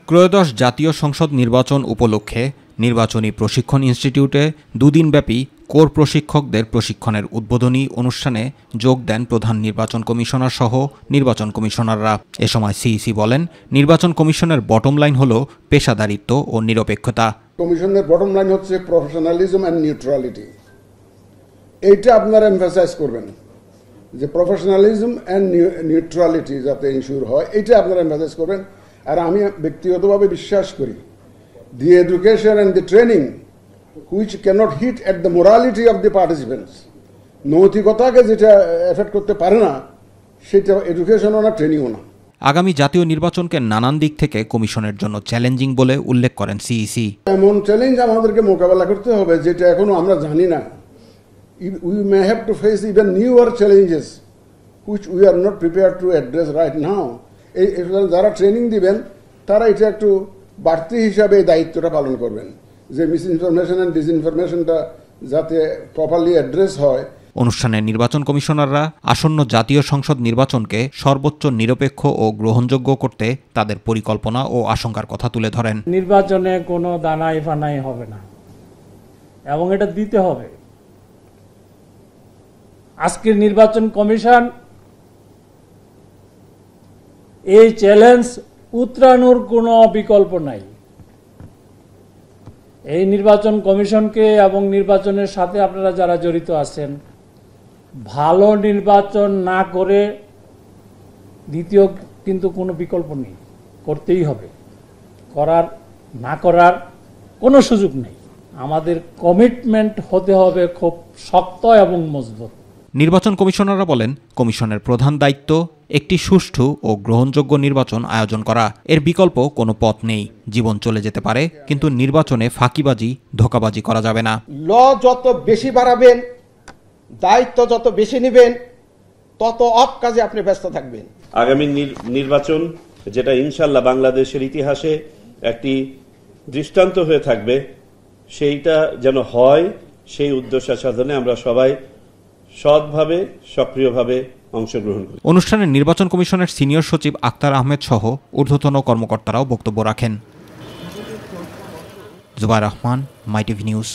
ত্রয়োদশ জাতীয় সংসদ নির্বাচন উপলক্ষে নির্বাচনী প্রশিক্ষণ ইনস্টিটিউটে দুদিনব্যাপী কোর প্রশিক্ষকদের প্রশিক্ষণের উদ্বোধনী অনুষ্ঠানে যোগ দেন প্রধান নির্বাচন কমিশনার সহ নির্বাচন কমিশনাররা। এ সময় সিইসি বলেন, নির্বাচন কমিশনের বটম লাইন হল পেশাদারিত্ব ও নিরপেক্ষতা। কমিশনের বটম লাইন হচ্ছে প্রফেশনালিজম অ্যান্ড নিউট্রালিটি। এইটা আপনারা এমফাসাইজ করবেন যে প্রফেশনালিজম অ্যান্ড নিউট্রালিটি যাতে ইনশিওর হয়, এইটা আপনারা এমফাসাইজ করবেন। আর আমি ব্যক্তিগতভাবে বিশ্বাস করি the education and the training which cannot hit at the morality of the participants, নৈতিকতাকে যেটা এফেক্ট করতে পারে না, সেটা এডুকেশনও না, ট্রেনিংও না। আগামী জাতীয় নির্বাচনকে নানান দিক থেকে কমিশনের জন্য চ্যালেঞ্জিং বলে উল্লেখ করেন সিইসি। এমন চ্যালেঞ্জ আমাদেরকে মোকাবেলা করতে হবে যেটা এখনো আমরা জানি না। We may have to face even newer challenges which we are not prepared to address right now. যারা ট্রেনিং দিবেন তারা এটা একটু বাড়তি হিসাবে দায়িত্বটা পালন করবেন যে মিস ইনফরমেশন এন্ড ডিসইনফরমেশনটা যাতে প্রপারলি অ্যাড্রেস হয়। অনুষ্ঠানে নির্বাচন কমিশনাররা আসন্ন জাতীয় সংসদ নির্বাচনকে সর্বোচ্চ নিরপেক্ষ ও গ্রহণযোগ্য করতে তাদের পরিকল্পনা ও আশঙ্কার কথা তুলে ধরেন। নির্বাচনে কোনো দানাই ফানাই হবে না এবং এটা দিতে হবে। আজকের নির্বাচন কমিশন এই চ্যালেঞ্জ উতরানোর কোনো বিকল্প নাই। এই নির্বাচন কমিশনকে এবং নির্বাচনের সাথে আপনারা যারা জড়িত আছেন, ভালো নির্বাচন না করে দ্বিতীয় কিন্তু কোনো বিকল্প নেই, করতেই হবে। না করার কোনো সুযোগ নেই। আমাদের কমিটমেন্ট হতে হবে খুব শক্ত এবং মজবুত। নির্বাচন কমিশনাররা বলেন, কমিশনের প্রধান দায়িত্ব একটি সুষ্ঠু ও গ্রহণযোগ্য নির্বাচন আয়োজন করা। এর বিকল্প কোনো পথ নেই। জীবন চলে যেতে পারে, কিন্তু নির্বাচনে ফাঁকিবাজি, ধোঁকাবাজি করা যাবে না। ল যত বেশি বাড়াবেন, দায়িত্ব যত বেশি নেবেন, তত অপ কাজে আপনি ব্যস্ত থাকবেন। আগামী নির্বাচন যেটা ইনশাল্লাহ বাংলাদেশের ইতিহাসে একটি দৃষ্টান্ত হয়ে থাকবে, সেইটা যেন হয়, সেই উদ্দেশ্য সাধনে আমরা সবাই সৎভাবে সক্রিয়ভাবে অংশগ্রহণ করি। অনুষ্ঠানে নির্বাচন কমিশনের সিনিয়র সচিব আক্তার আহমেদ সহ ঊর্ধ্বতন কর্মকর্তারাও বক্তব্য রাখেন। জুবাইর রহমান, মাই টিভি নিউজ।